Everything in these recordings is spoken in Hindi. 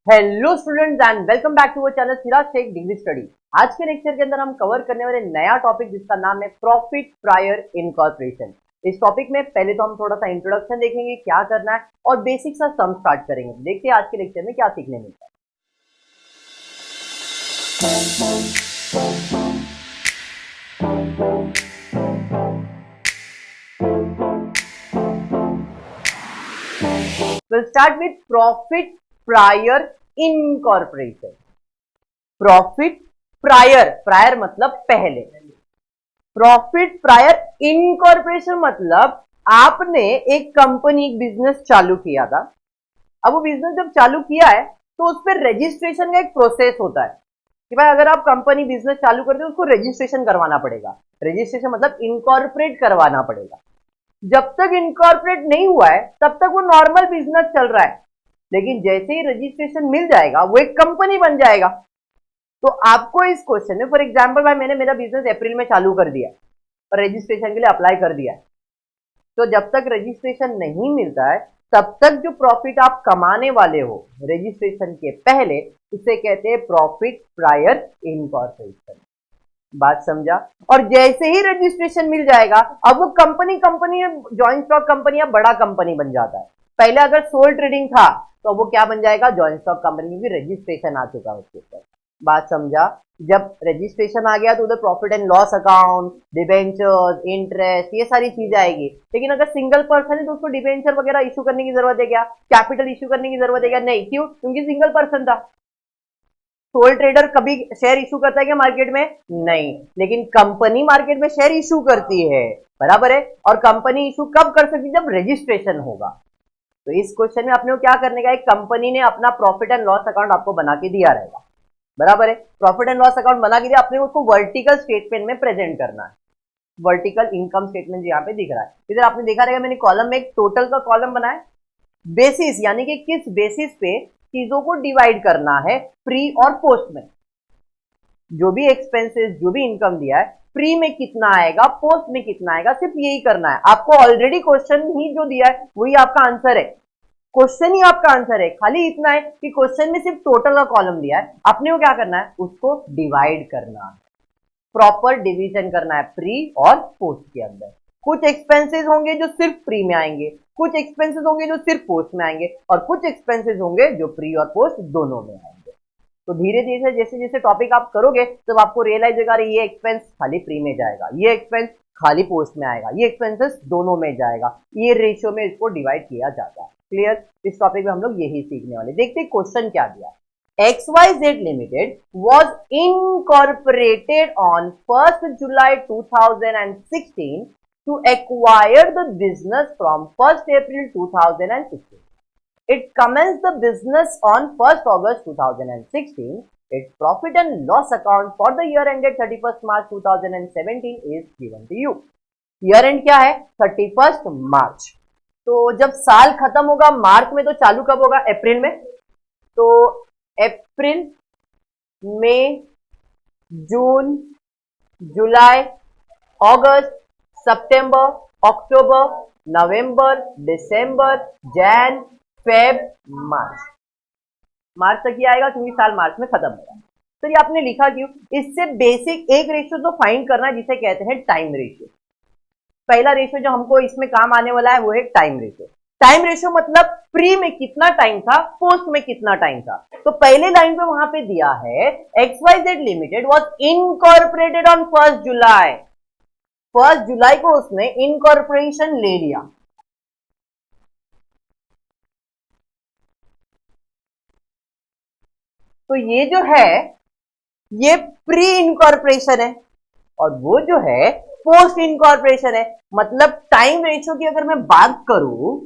Hello students and welcome back to our channel Siraj Shaikh degree study. आज के लेक्चर के अंदर हम कवर करने वाले नया टॉपिक जिसका नाम है प्रॉफिट प्रायर इनकॉर्पोरेशन। इस टॉपिक में पहले तो हम थोड़ा सा इंट्रोडक्शन देखेंगे, क्या करना है और बेसिक सा सम स्टार्ट करेंगे। देखते हैं आज के लेक्चर में क्या सीखने मिलता है। We'll start with profit prior incorporation. Profit prior, prior मतलब पहले, प्रॉफिट प्रायर इनकॉर्पोरेशन मतलब आपने एक कंपनी बिजनेस चालू किया था। अब वो बिजनेस जब चालू किया है तो उस पर रजिस्ट्रेशन का एक प्रोसेस होता है कि भाई अगर आप कंपनी बिजनेस चालू करते हो उसको रजिस्ट्रेशन करवाना पड़ेगा। रजिस्ट्रेशन मतलब इनकॉर्पोरेट करवाना पड़ेगा। जब तक इनकॉर्पोरेट नहीं हुआ है तब तक वो नॉर्मल बिजनेस चल रहा है, लेकिन जैसे ही रजिस्ट्रेशन मिल जाएगा वो एक कंपनी बन जाएगा। तो आपको इस क्वेश्चन में फॉर एग्जांपल भाई मैंने मेरा बिजनेस अप्रैल में चालू कर दिया और रजिस्ट्रेशन के लिए अप्लाई कर दिया है, तो जब तक रजिस्ट्रेशन नहीं मिलता है तब तक जो प्रॉफिट आप कमाने वाले हो रजिस्ट्रेशन के पहले उसे कहते हैं प्रॉफिट प्रायर इनकॉर्पोरेशन। बात समझा? और जैसे ही रजिस्ट्रेशन मिल जाएगा अब वो कंपनी जॉइंट स्टॉक कंपनी या बड़ा कंपनी बन जाता है। पहले अगर सोल ट्रेडिंग था तो वो क्या बन जाएगा, जॉइंट स्टॉक कंपनी की रजिस्ट्रेशन आ चुका है उसके ऊपर। बात समझा? जब रजिस्ट्रेशन आ गया तो उधर profit and loss account, debentures, interest, ये सारी चीजें आएगी। लेकिन अगर सिंगल पर्सन है तो उसको डिबेंचर वगैरह इशू करने की जरूरत है क्या, कैपिटल इशू करने की जरूरत है क्या? नहीं। क्यों? क्योंकि सिंगल पर्सन था। सोल ट्रेडर कभी शेयर इशू करता है क्या मार्केट में? नहीं। लेकिन कंपनी मार्केट में शेयर इशू करती है, बराबर है। और कंपनी इशू कब कर सकती है? जब रजिस्ट्रेशन होगा। तो इस क्वेश्चन में आपने क्या करने का है, कंपनी ने अपना प्रॉफिट एंड लॉस अकाउंट आपको बना के दिया रहेगा, बराबर है। प्रॉफिट एंड लॉस अकाउंट बना के दिया, आपने उसको वर्टिकल स्टेटमेंट में प्रेजेंट करना है। वर्टिकल इनकम स्टेटमेंट यहाँ पे दिख रहा है। इधर आपने देखा रहेगा मैंने कॉलम में एक टोटल का कॉलम बनाया, बेसिस यानी कि किस बेसिस पे चीजों को डिवाइड करना है प्री और पोस्ट में। जो भी एक्सपेंसेस, जो भी इनकम दिया है, प्री में कितना आएगा, पोस्ट में कितना आएगा, सिर्फ यही करना है आपको। ऑलरेडी क्वेश्चन ही जो दिया है वही आपका आंसर है, क्वेश्चन ही आपका आंसर है। खाली इतना है कि क्वेश्चन में सिर्फ टोटल का कॉलम दिया है, आपने वो क्या करना है, उसको डिवाइड करना है, प्रॉपर डिवीजन करना है प्री और पोस्ट के अंदर। कुछ एक्सपेंसेस होंगे जो सिर्फ प्री में आएंगे, कुछ एक्सपेंसेस होंगे जो सिर्फ पोस्ट में आएंगे, और कुछ एक्सपेंसेस होंगे जो प्री और पोस्ट दोनों में आएंगे। तो धीरे धीरे जैसे जैसे टॉपिक आप करोगे तब आपको रियलाइज होगा ये एक्सपेंस खाली प्री में जाएगा, ये एक्सपेंस खाली पोस्ट में आएगा, ये एक्सपेंसेस दोनों में जाएगा, ये रेशियो में इसको डिवाइड किया जाता है। क्लियर? इस टॉपिक में हम लोग यही सीखने वाले। देखते हैं क्वेश्चन क्या दिया। XYZ Limited was incorporated on 1st July 2016 to acquire the business from 1st April 2016. It commenced the business on 1st August 2016. Its profit and loss account for the year ended 31st March 2017 is given to you. Year end क्या है? 31st March। तो जब साल खत्म होगा मार्च में तो चालू कब होगा? अप्रैल में। तो अप्रैल, मई, जून, जुलाई, अगस्त, सितंबर, अक्टूबर, नवंबर, दिसंबर, जैन, फेब, मार्च। मार्च तक ही आएगा क्योंकि साल मार्च में खत्म होगा। तो ये आपने लिखा क्यों? इससे बेसिक एक रेशियो तो फाइंड करना है जिसे कहते हैं टाइम रेशियो। पहला रेशियो जो हमको इसमें काम आने वाला है वो है टाइम रेशियो। टाइम रेशियो मतलब प्री में कितना टाइम था, पोस्ट में कितना टाइम था। तो पहले लाइन पे वहां पे दिया है XYZ limited was incorporated on 1st July. 1st जुलाई को उसने इनकॉर्पोरेशन ले लिया। तो ये जो है ये प्री इनकॉर्पोरेशन है और वो जो है पोस्ट इनकॉर्पोरेशन है। मतलब टाइम रेशियो की अगर मैं बात करूं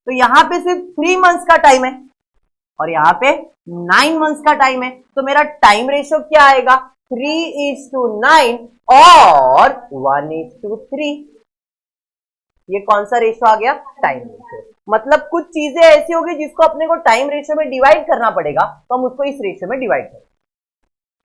तो यहां पे सिर्फ 3 मंथ्स का टाइम है और यहां पे 9 मंथ्स का टाइम है। तो मेरा टाइम रेशियो क्या आएगा? 3:9 और 1:3। ये कौन सा रेशियो आ गया? Time ratio. मतलब कुछ चीजें ऐसी होगी जिसको अपने को टाइम रेशियो में डिवाइड करना पड़ेगा तो हम उसको इस रेशियो में डिवाइड करेंगे।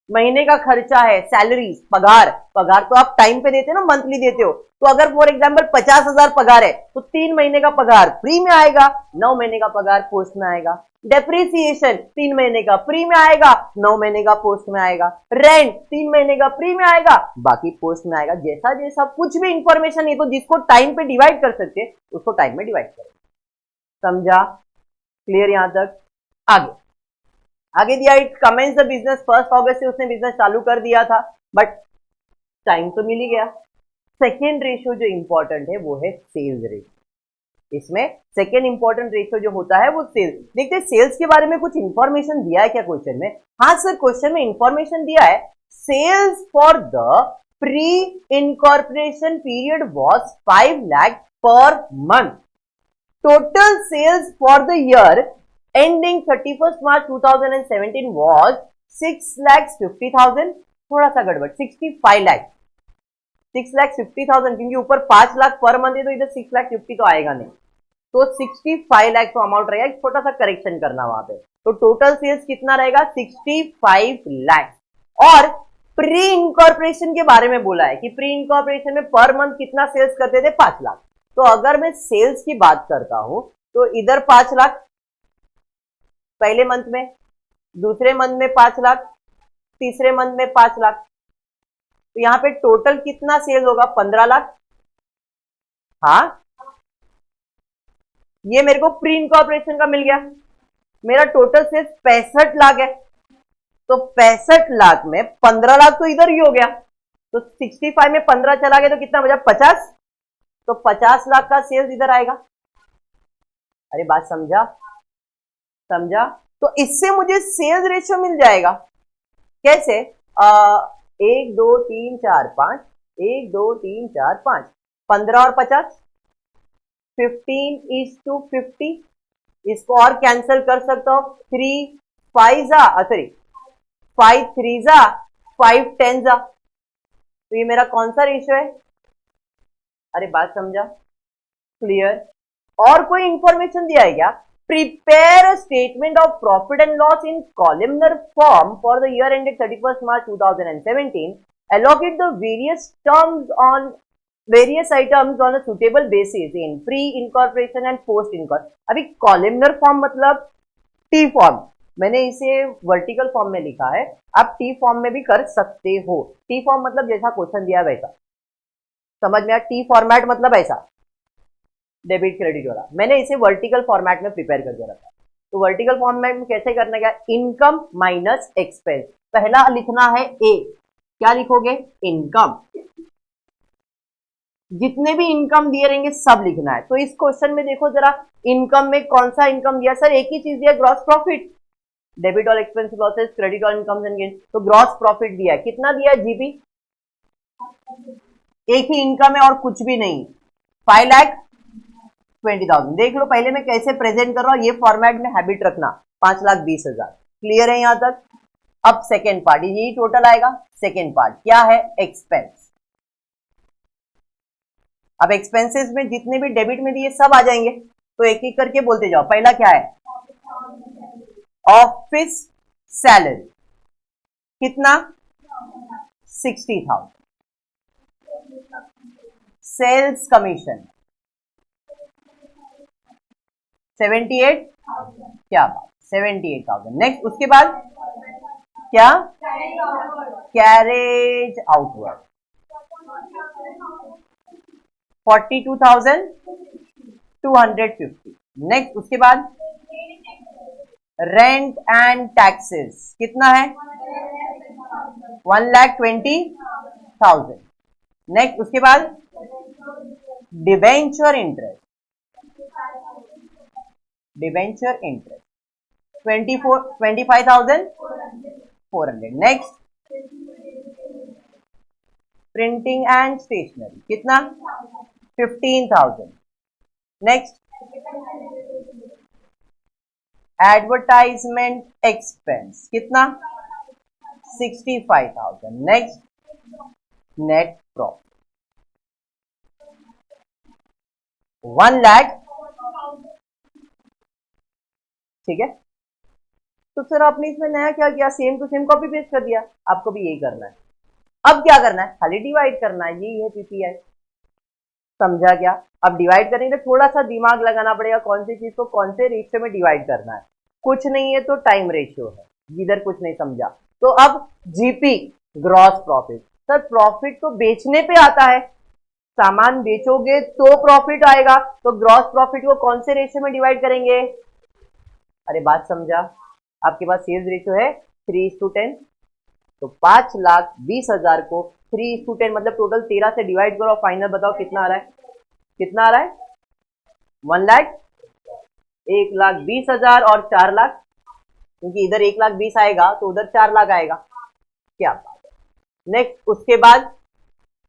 महीने का खर्चा है, सैलरी, पगार, पगार तो आप टाइम पे देते हो ना, मंथली देते हो, तो अगर फॉर एग्जांपल 50,000 पगार है तो 3 महीने का पगार फ्री में आएगा, 9 महीने का पगार पोस्ट में आएगा। डेप्रिसिएशन 3 महीने का फ्री में आएगा, 9 महीने का पोस्ट में आएगा। रेंट 3 महीने का फ्री में आएगा, बाकी पोस्ट में आएगा। जैसा जैसा कुछ भी इंफॉर्मेशन है तो जिसको टाइम पे डिवाइड कर सकते उसको टाइम में डिवाइड करें। समझा? क्लियर यहां तक? आगे आगे दिया, इट कमेंस द बिजनेस 1 अगस्त से उसने बिजनेस चालू कर दिया था, बट टाइम तो मिल ही गया। सेकेंड रेशियो जो इंपॉर्टेंट है वो है सेल्स रेशियो। इसमें सेकेंड इंपॉर्टेंट रेशियो जो होता है वो सेल्स। देखते हैं सेल्स के बारे में कुछ इंफॉर्मेशन दिया है क्या क्वेश्चन में। हाँ सर, क्वेश्चन में इंफॉर्मेशन दिया है, sales for the pre incorporation period was 5 lakh per month. Total sales for the year ending 31st March 2017 was 6,50,000, थोड़ा सा गड़बड़, 65 लाख, 6,50,000, क्योंकि ऊपर 5 लाख पर मंथ है तो इधर 6,50,000 तो आएगा नहीं, तो 65 लाख तो अमाउंट रहेगा। एक छोटा सा करेक्शन करना वहां पे, तो टोटल सेल्स कितना रहेगा 65 लाख। और प्री इनकॉर्पोरेशन के बारे में बोला है कि प्री इनकॉर्पोरेशन में पर मंथ कितना सेल्स करते थे 5 लाख। तो अगर मैं सेल्स की बात करता हूं तो इधर 5 लाख पहले मंथ में, दूसरे मंथ में 5 लाख, तीसरे मंथ में 5 लाख, तो यहां पे टोटल कितना सेल होगा 15 लाख। हाँ, ये मेरे को प्री इनकॉर्पोरेशन का मिल गया। मेरा टोटल सेल्स 65 लाख है, तो 65 लाख में 15 लाख तो इधर ही हो गया, तो 65 में 15 चला गया तो कितना बचा 50, तो 50 लाख का सेल्स इधर आएगा। अरे बात समझा? समझा? तो इससे मुझे सेल्स रेशियो मिल जाएगा। कैसे? 1 2 3 4 5, 1 2 3 4 5, 15 और 50, 15:50। इसको और कैंसिल कर सकता हूं, 3 5 जा, सॉरी 5 3 जा, 5 10 जा, तो ये मेरा कौन सा रेशियो है? अरे बात समझा? क्लियर? और कोई इंफॉर्मेशन दिया है क्या? Prepare a statement of profit and loss in columnar form for the year ended 31st March 2017. Allocate the various items on a suitable basis in pre-incorporation and post-incorporation. अभी columnar form मतलब T form, मैंने इसे वर्टिकल फॉर्म में लिखा है, आप टी फॉर्म में भी कर सकते हो। टी फॉर्म मतलब जैसा क्वेश्चन दिया वैसा, समझ में आया? टी फॉर्मेट मतलब ऐसा, डेबिट क्रेडिट वाला। मैंने इसे वर्टिकल फॉर्मेट में प्रिपेयर कर दिया था। तो वर्टिकल फॉर्मेट में कैसे करना, क्या? Income minus expense. पहला लिखना है ए, क्या लिखोगे? इनकम। जितने भी इनकम दिए रहेंगे सब लिखना है। तो इस क्वेश्चन में देखो जरा, इनकम में कौन सा इनकम दिया? सर एक ही चीज दिया, ग्रॉस प्रॉफिट। डेबिट और एक्सपेंस लॉसेस, क्रेडिट और इनकम एंड गेन, तो ग्रॉस प्रॉफिट दिया है। कितना दिया है जीपी? एक ही इनकम है और कुछ भी नहीं, 5,20,000। देख लो पहले मैं कैसे प्रेजेंट कर रहा हूं, ये फॉर्मेट में हैबिट रखना, 5,20,000। क्लियर है यहां तक? अब सेकेंड पार्ट, यही टोटल आएगा। सेकेंड पार्ट क्या है? एक्सपेंस। अब एक्सपेंसेस में जितने भी डेबिट में दिए सब आ जाएंगे, तो एक एक करके बोलते जाओ। पहला क्या है? ऑफिस सैलरी, कितना? 60,000। सेल्स कमीशन 78, क्या बात, 78,000। नेक्स्ट उसके बाद क्या? Carriage outward 42,250। नेक्स्ट उसके बाद रेंट एंड टैक्सेस कितना है? 1,20,000। नेक्स्ट उसके बाद debenture interest, debenture interest 25,400। Next printing and stationery कितना? 15,000। नेक्स्ट एडवर्टाइजमेंट एक्सपेंस कितना? 65,000। Next net profit 1 lakh. ठीक है, तो सर आपने इसमें नया क्या किया, same to same copy paste कर दिया। आपको भी यही करना है। अब क्या करना है, खाली डिवाइड करना है, यही है पीपीआई। समझा क्या? अब डिवाइड करेंगे तो थोड़ा सा दिमाग लगाना पड़ेगा, कौन सी चीज को कौन से रेशियो में डिवाइड करना है। कुछ नहीं है तो टाइम रेशियो है, इधर कुछ नहीं समझा। तो अब GP gross profit, sir profit तो बेचने पे आता है, सामान बेचोगे तो प्रॉफिट आएगा, तो ग्रॉस प्रॉफिट को कौन से रेशियो में डिवाइड करेंगे? अरे बात समझा? आपके पास सेल्स रेशियो है 3:10, तो 5,20,000 को 3:10 मतलब टोटल 13 से डिवाइड करो, फाइनल बताओ कितना आ रहा है? कितना आ रहा है? 1 लाख, 1,20,000 और 4 लाख, क्योंकि इधर 1,20,000 आएगा तो उधर 4 लाख आएगा। क्या बात है। नेक्स्ट, उसके बाद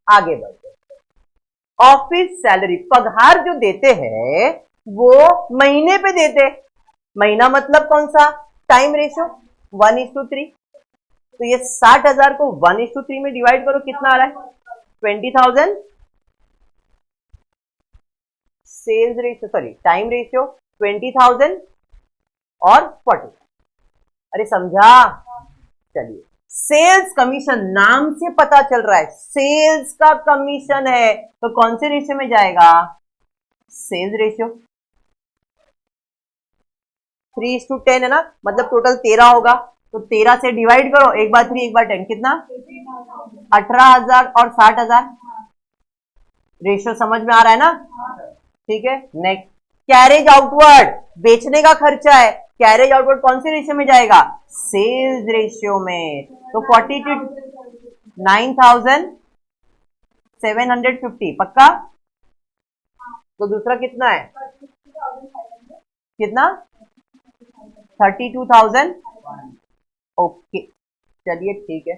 आगे बढ़ते हैं। ऑफिस सैलरी, पगार जो देते हैं वो महीने पे देते। महीना मतलब कौन सा? Time ratio 1:3। तो ये 60,000 को 1:3 में डिवाइड करो, कितना आ रहा है? 20,000। Sales ratio, sorry time ratio 20,000 और 40। अरे समझा? चलिए, सेल्स कमीशन नाम से पता चल रहा है सेल्स का कमीशन है, तो कौन से रेशियो में जाएगा? सेल्स रेशियो 3:10 है ना, मतलब टोटल 13 होगा, तो 13 से डिवाइड करो, एक बार 3 एक बार 10, कितना? 18,000 और 60,000। रेशियो समझ में आ रहा है ना? ठीक है। नेक्स्ट, कैरेज आउटवर्ड, बेचने का खर्चा है, कैरेज आउटवर्ड कौन से रेशियो में जाएगा? सेल्स रेशियो में। तो 40 टू 9,750 पक्का? तो दूसरा कितना है? कितना? 32,000। ओके, चलिए ठीक है,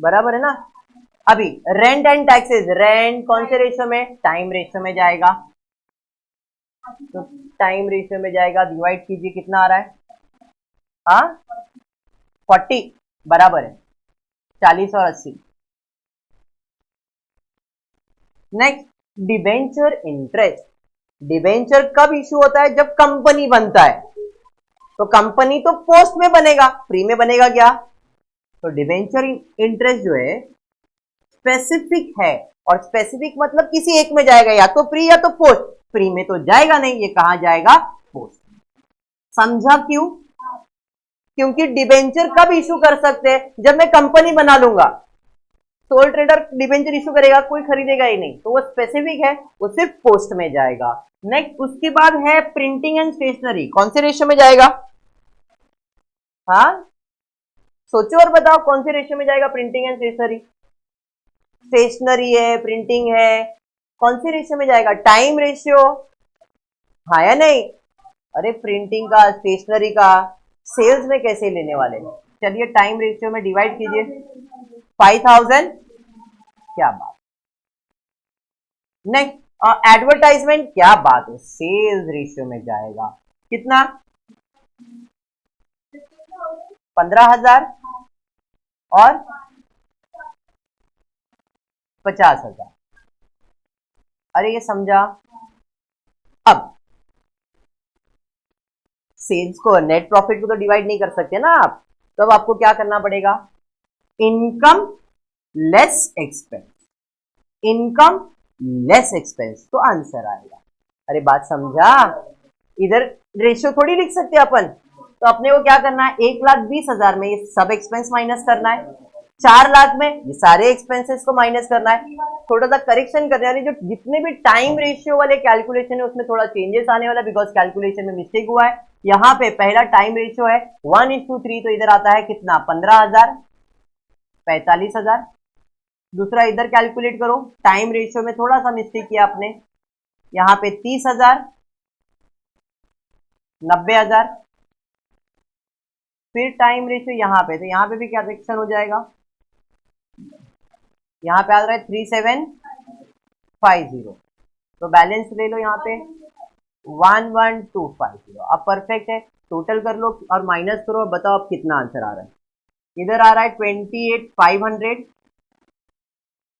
बराबर है ना। अभी रेंट एंड टैक्सेस, रेंट कौन से रेशियो में? टाइम रेशियो में जाएगा, तो टाइम रेशियो में जाएगा, डिवाइड कीजिए, कितना आ रहा है? हाँ 40, बराबर है 40 और 80। Next, debenture interest. डिबेंचर कब इशू होता है? जब कंपनी बनता है, तो कंपनी तो पोस्ट में बनेगा, फ्री में बनेगा क्या? तो डिबेंचर इंटरेस्ट जो है स्पेसिफिक है, और स्पेसिफिक मतलब किसी एक में जाएगा, या तो फ्री या तो पोस्ट। फ्री में तो जाएगा नहीं, ये कहां जाएगा? पोस्ट। समझा क्यों? क्योंकि डिबेंचर कब इशू कर सकते हैं? जब मैं कंपनी बना लूंगा। सोल ट्रेडर डिबेंचर इशू करेगा, कोई खरीदेगा ही नहीं, तो वो स्पेसिफिक है, वो सिर्फ पोस्ट में जाएगा। नेक्स्ट, उसके बाद है प्रिंटिंग एंड स्टेशनरी, कौन से रेशियो में जाएगा? हाँ सोचो और बताओ, कौन से रेशियो में जाएगा प्रिंटिंग एंड स्टेशनरी? स्टेशनरी है, प्रिंटिंग है, कौन से रेशियो में जाएगा? टाइम रेशियो, हाँ या नहीं? अरे प्रिंटिंग का, स्टेशनरी का सेल्स में कैसे लेने वाले? चलिए टाइम रेशियो में डिवाइड कीजिए, 5,000। क्या बात। नेक्स्ट, एडवर्टाइजमेंट, क्या बात है, सेल्स रेशियो में जाएगा, कितना? 15,000 और 50,000। अरे ये समझा? अब सेल्स को, नेट प्रॉफिट को तो डिवाइड नहीं कर सकते ना आप, तो अब आपको क्या करना पड़ेगा? Income less expense, income less expense, तो आंसर आएगा। अरे बात समझा? इधर रेशियो थोड़ी लिख सकते अपन, तो अपने को क्या करना है? 1,20,000 में ये सब एक्सपेंस माइनस करना है, 4 लाख में ये सारे एक्सपेंसेस को माइनस करना है। थोड़ा सा करेक्शन करने वाली, जो जितने भी टाइम रेशियो वाले कैलकुलेशन है उसमें थोड़ा चेंजेस आने वाला, बिकॉज कैलकुलेशन में मिस्टेक हुआ है। यहाँ पे पहला टाइम रेशियो है 1:3, तो इधर आता है कितना? 15,000, 45,000। दूसरा इधर कैलकुलेट करो, टाइम रेशियो में थोड़ा सा मिस्टेक किया आपने, यहाँ पे 30,000, 90,000। फिर टाइम रेशियो यहाँ पे, तो यहाँ पे भी क्या करेक्शन हो जाएगा? यहाँ पे आ रहा है 3750, तो बैलेंस ले लो यहाँ पे 11,250। अब परफेक्ट है, टोटल कर लो और माइनस करो, बताओ अब कितना आंसर आ रहा है? इधर आ रहा है 28,500,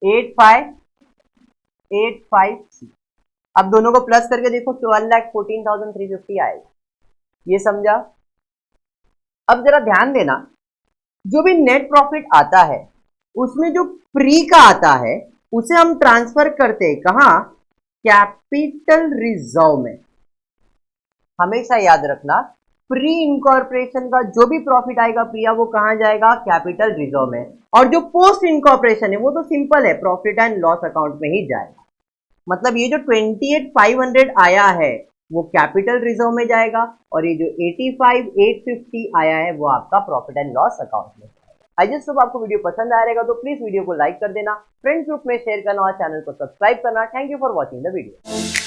85,853। अब दोनों को प्लस करके देखो 12,14,350 आएगा। ये समझा? अब जरा ध्यान देना, जो भी नेट प्रॉफिट आता है उसमें जो प्री का आता है उसे हम ट्रांसफर करते हैं कहां? कैपिटल रिजर्व में। हमेशा याद रखना, प्री इनकॉर्पोरेशन का जो भी प्रॉफिट आएगा प्रिया वो कहां जाएगा? कैपिटल रिजर्व में। और जो पोस्ट इनकॉर्पोरेशन है वो तो सिंपल है, प्रॉफिट एंड लॉस अकाउंट में ही जाएगा। मतलब ये जो 28,500 आया है वो कैपिटल रिजर्व में जाएगा और ये जो 85,850 आया है वो आपका प्रॉफिट एंड लॉस अकाउंट में जाएगा। आई जस्ट होप आपको वीडियो पसंद आया रहेगा, तो प्लीज वीडियो को लाइक कर देना, फ्रेंड्स ग्रुप में शेयर करना और चैनल को सब्सक्राइब करना। Thank you for watching the video.